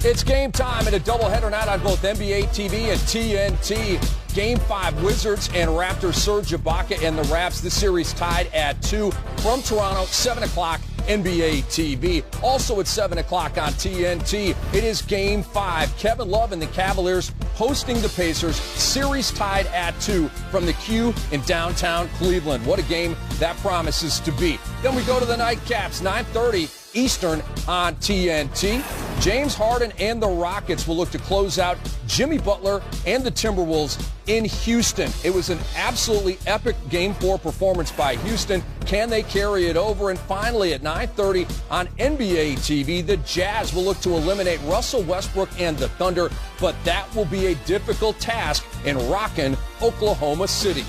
It's game time and a doubleheader night on both NBATV and TNT. Game 5, Wizards and Raptors. Serge Ibaka and the Raps. This series tied at 2 from Toronto, 7 o'clock. NBATV. Also at 7 o'clock on TNT, it is Game 5. Kevin Love and the Cavaliers hosting the Pacers. Series tied at 2 from the Q in downtown Cleveland. What a game that promises to be. Then we go to the nightcaps, 9:30 Eastern on TNT. James Harden and the Rockets will look to close out Jimmy Butler and the Timberwolves in Houston. It was an absolutely epic Game 4 performance by Houston. Can they carry it over? And finally at 9:30 on NBA TV, the Jazz will look to eliminate Russell Westbrook and the Thunder, but that will be a difficult task in rockin' Oklahoma City.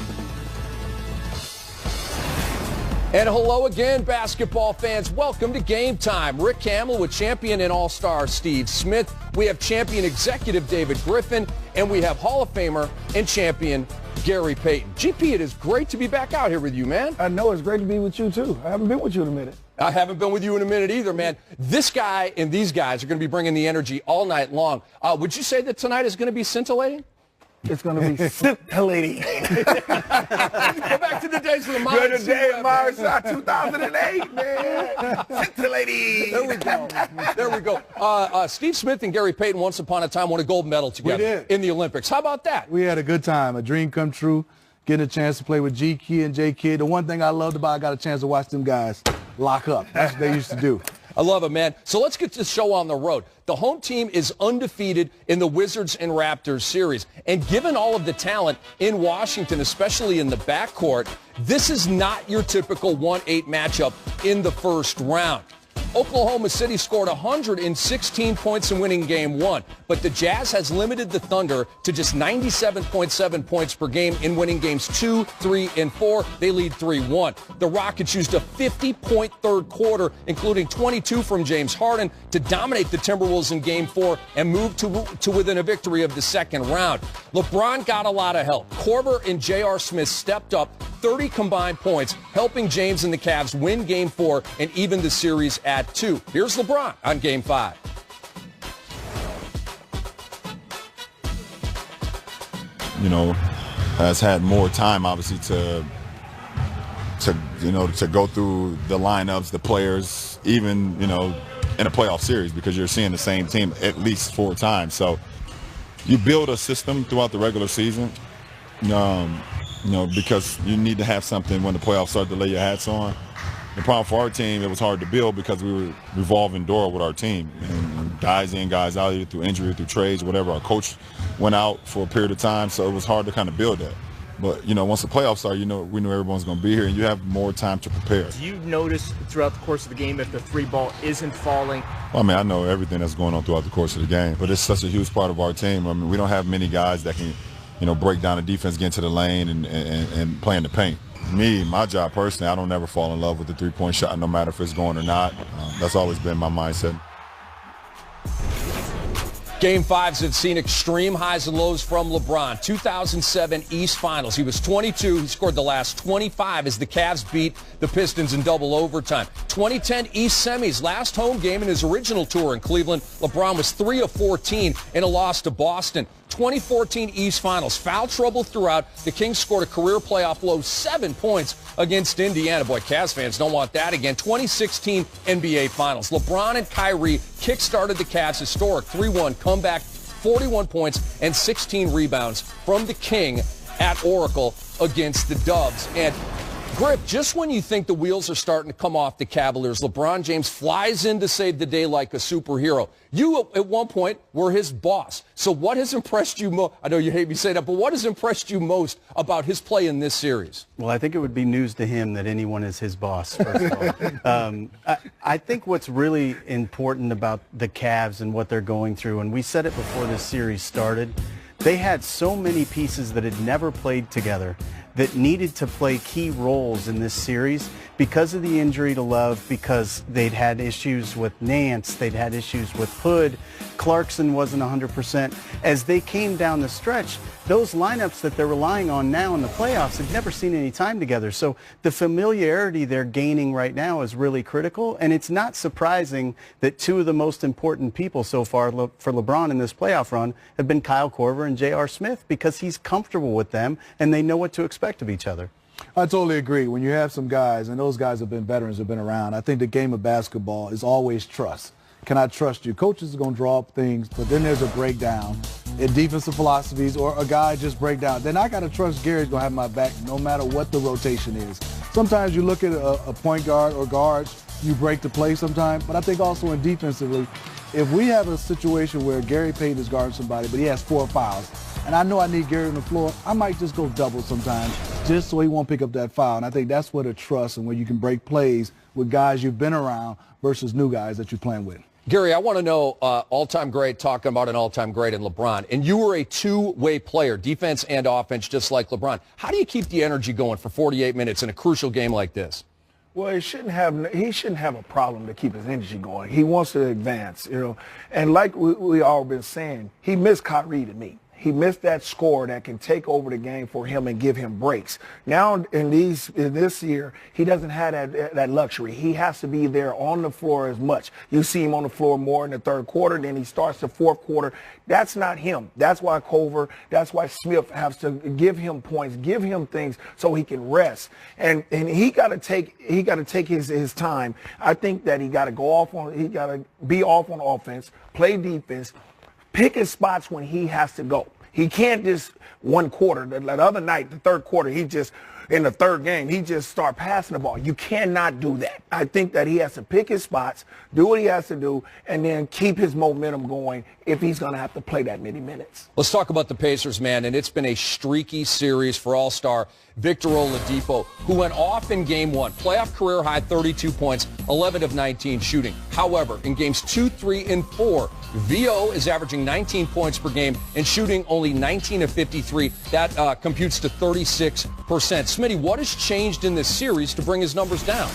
And hello again, basketball fans. Welcome to Game Time. Rick Hamill with champion and all-star Steve Smith. We have champion executive David Griffin, and we have Hall of Famer and champion Gary Payton. GP, it is great to be back out here with you, man. I know, it's great to be with you, too. I haven't been with you in a minute. I haven't been with you in a minute either, man. This guy and these guys are going to be bringing the energy all night long. Would you say that tonight is going to be scintillating? It's going to be scintillating. Go back to the days of the Mars. Good day of Mars, 2008, man. Scintillating. There we go. There we go. Steve Smith and Gary Payton once upon a time won a gold medal together in the Olympics. How about that? We had a good time, a dream come true, getting a chance to play with G Kid and J Kid. The one thing I loved about it, I got a chance to watch them guys lock up. That's what they used to do. I love it, man. So let's get this show on the road. The home team is undefeated in the Wizards and Raptors series. And given all of the talent in Washington, especially in the backcourt, this is not your typical 1-8 matchup in the first round. Oklahoma City scored 116 points in winning Game 1, but the Jazz has limited the Thunder to just 97.7 points per game in winning Games 2, 3, and 4. They lead 3-1. The Rockets used a 50-point third quarter, including 22 from James Harden, to dominate the Timberwolves in Game 4 and move to within a victory of the second round. LeBron got a lot of help. Korver and J.R. Smith stepped up 30 combined points, helping James and the Cavs win Game 4 and even the series at 2. Here's LeBron on Game 5. You know, has had more time, obviously, to go through the lineups, the players, even, in a playoff series, because you're seeing the same team at least 4 times. So you build a system throughout the regular season, because you need to have something when the playoffs start to lay your hats on. The problem for our team, it was hard to build because we were revolving door with our team. And guys in, guys out, either through injury, through trades, whatever. Our coach went out for a period of time, so it was hard to kind of build that. But, once the playoffs start, we knew everyone's going to be here, and you have more time to prepare. Do you notice throughout the course of the game if the 3-ball isn't falling? Well, I know everything that's going on throughout the course of the game, but it's such a huge part of our team. We don't have many guys that can, break down the defense, get into the lane, and play in the paint. My job personally, I don't ever fall in love with the three-point shot, no matter if it's going or not. That's always been my mindset. Game 5s have seen extreme highs and lows from LeBron. 2007 East Finals. He was 22. He scored the last 25 as the Cavs beat the Pistons in double overtime. 2010 East Semis. Last home game in his original tour in Cleveland. LeBron was 3 of 14 in a loss to Boston. 2014 East Finals. Foul trouble throughout. The Kings scored a career playoff low 7 points against Indiana. Boy, Cavs fans don't want that again. 2016 NBA Finals. LeBron and Kyrie kick-started the Cavs' historic 3-1 comeback, 41 points and 16 rebounds from the King at Oracle against the Dubs. And Griff, just when you think the wheels are starting to come off the Cavaliers, LeBron James flies in to save the day like a superhero. You, at one point, were his boss. So what has impressed you most? I know you hate me saying that, but what has impressed you most about his play in this series? Well, I think it would be news to him that anyone is his boss, first of all. I think what's really important about the Cavs and what they're going through, and we said it before this series started, they had so many pieces that had never played together that needed to play key roles in this series because of the injury to Love, because they'd had issues with Nance, they'd had issues with Hood, Clarkson wasn't 100%. As they came down the stretch, those lineups that they're relying on now in the playoffs have never seen any time together. So the familiarity they're gaining right now is really critical, and it's not surprising that two of the most important people so far for LeBron in this playoff run have been Kyle Korver and J.R. Smith, because he's comfortable with them and they know what to expect of each other. I totally agree. When you have some guys, and those guys have been veterans, have been around, I think the game of basketball is always trust. Can I trust you? Coaches are going to draw up things, but then there's a breakdown in defensive philosophies, or a guy just break down. Then I got to trust Gary's going to have my back no matter what the rotation is. Sometimes you look at a point guard or guards, you break the play sometimes, but I think also in defensively, if we have a situation where Gary Payton is guarding somebody, but he has 4 fouls, and I know I need Gary on the floor, I might just go double sometimes just so he won't pick up that foul. And I think that's where the trust and where you can break plays with guys you've been around versus new guys that you're playing with. Gary, I want to know, all-time great, talking about an all-time great in LeBron, and you were a two-way player, defense and offense, just like LeBron. How do you keep the energy going for 48 minutes in a crucial game like this? Well, he shouldn't have a problem to keep his energy going. He wants to advance, And like we all been saying, he missed Kyrie to me. He missed that score that can take over the game for him and give him breaks. Now in this year, he doesn't have that luxury. He has to be there on the floor as much. You see him on the floor more in the third quarter, then he starts the fourth quarter. That's not him. That's why that's why Smith has to give him points, give him things so he can rest. And he got to take his time. I think that he got to be off on offense, play defense, pick his spots when he has to go. He can't just one quarter. The other night, the third quarter, in the third game, he just start passing the ball. You cannot do that. I think that he has to pick his spots, do what he has to do, and then keep his momentum going if he's going to have to play that many minutes. Let's talk about the Pacers, man, and it's been a streaky series for All-Star Victor Oladipo, who went off in Game 1. Playoff career high 32 points, 11 of 19 shooting. However, in Games 2, 3, and 4, VO is averaging 19 points per game and shooting only 19 of 53. That computes to 36%. Smitty, what has changed in this series to bring his numbers down?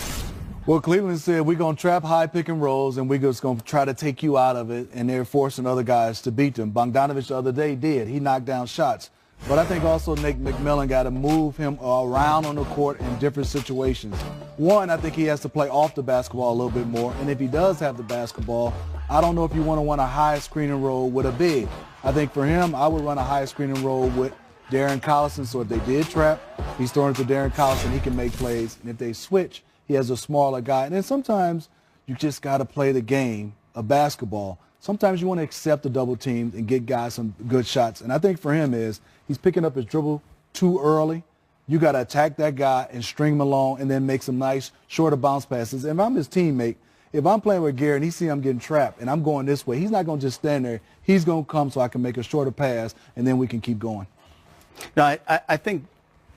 Well, Cleveland said we're going to trap high pick and rolls, and we're just going to try to take you out of it, and they're forcing other guys to beat them. Bogdanovich the other day did. He knocked down shots. But I think also Nick McMillan got to move him around on the court in different situations. One, I think he has to play off the basketball a little bit more, and if he does have the basketball, I don't know if you want to run a high screen and roll with a big. I think for him, I would run a high screen and roll with Darren Collison. So if they did trap, he's throwing it to Darren Collison. He can make plays. And if they switch, he has a smaller guy. And then sometimes you just got to play the game of basketball. Sometimes you want to accept the double teams and get guys some good shots. And I think for him is he's picking up his dribble too early. You got to attack that guy and string him along and then make some nice shorter bounce passes. And if I'm his teammate, if I'm playing with Gary and he see I'm getting trapped and I'm going this way, he's not going to just stand there. He's going to come so I can make a shorter pass, and then we can keep going. No, I think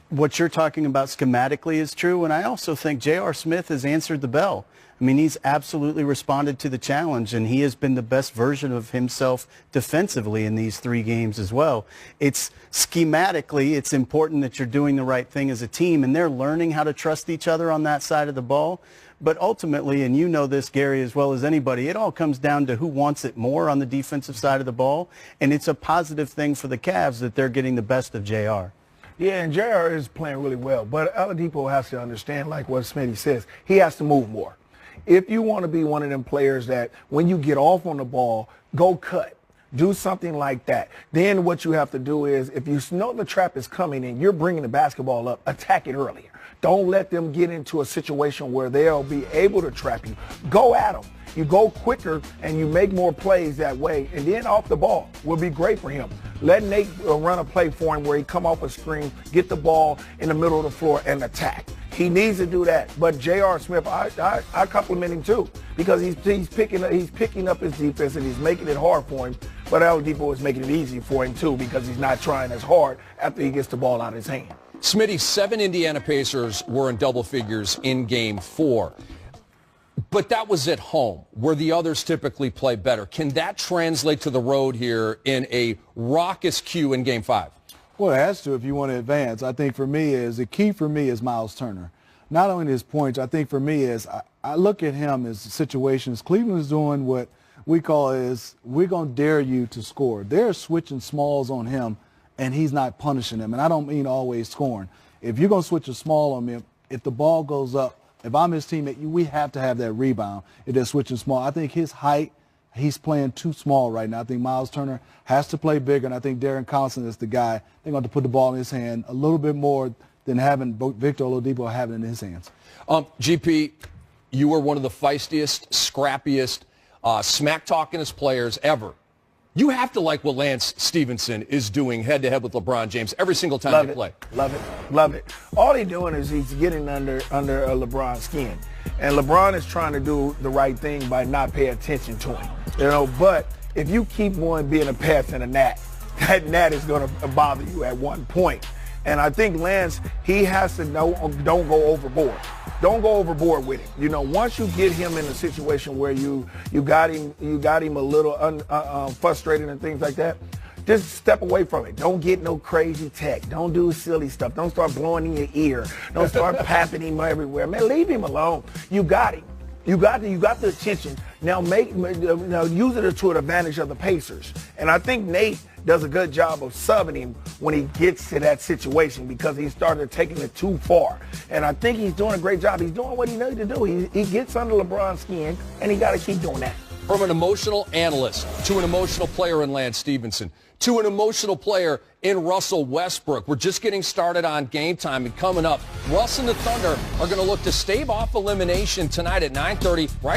what you're talking about schematically is true, and I also think J.R. Smith has answered the bell. I mean, he's absolutely responded to the challenge, and he has been the best version of himself defensively in these 3 games as well. It's schematically, it's important that you're doing the right thing as a team, and they're learning how to trust each other on that side of the ball. But ultimately, and you know this, Gary, as well as anybody, it all comes down to who wants it more on the defensive side of the ball, and it's a positive thing for the Cavs that they're getting the best of J.R. Yeah, and J.R. is playing really well, but Oladipo has to understand, like what Smitty says, he has to move more. If you want to be one of them players that when you get off on the ball, go cut. Do something like that. Then what you have to do is, if you know the trap is coming and you're bringing the basketball up, attack it earlier. Don't let them get into a situation where they'll be able to trap you. Go at them. You go quicker and you make more plays that way. And then off the ball will be great for him. Let Nate run a play for him where he come off a screen, get the ball in the middle of the floor and attack. He needs to do that. But J.R. Smith, I compliment him too, because he's picking up his defense and he's making it hard for him. But Oladipo is making it easy for him too, because he's not trying as hard after he gets the ball out of his hand. Smitty, 7 Indiana Pacers were in double figures in Game 4. But that was at home, where the others typically play better. Can that translate to the road here in a raucous queue in Game 5? Well, it has to if you want to advance. I think for me the key for me is Miles Turner. Not only his points, I think for me is I look at him as situations. Cleveland's doing what we call is we're going to dare you to score. They're switching smalls on him and he's not punishing them. And I don't mean always scoring. If you're going to switch a small on me, if the ball goes up, if I'm his teammate, we have to have that rebound if they're switching small. I think his height, he's playing too small right now. I think Miles Turner has to play bigger, and I think Darren Collison is the guy. They're going to put the ball in his hand a little bit more than having Victor Oladipo having it in his hands. GP, you were one of the feistiest, scrappiest, smack-talkingest players ever. You have to like what Lance Stevenson is doing head-to-head with LeBron James every single time they play. Love it. Love it. All he's doing is he's getting under LeBron's skin. And LeBron is trying to do the right thing by not paying attention to him. You know, but if you keep on being a pest and a gnat, that gnat is going to bother you at one point. And I think Lance, he has to know, don't go overboard. Don't go overboard with it. You know, once you get him in a situation where you got him a little frustrated and things like that, just step away from it. Don't get no crazy tech. Don't do silly stuff. Don't start blowing in your ear. Don't start papping him everywhere. Man, leave him alone. You got him. You got the attention. Now use it to an advantage of the Pacers. And I think Nate does a good job of subbing him when he gets to that situation because he started taking it too far. And I think he's doing a great job. He's doing what he needs to do. He gets under LeBron's skin, and he got to keep doing that. From an emotional analyst to an emotional player in Lance Stevenson to an emotional player in Russell Westbrook. We're just getting started on Game Time, and coming up, Russ and the Thunder are going to look to stave off elimination tonight at 9:30 right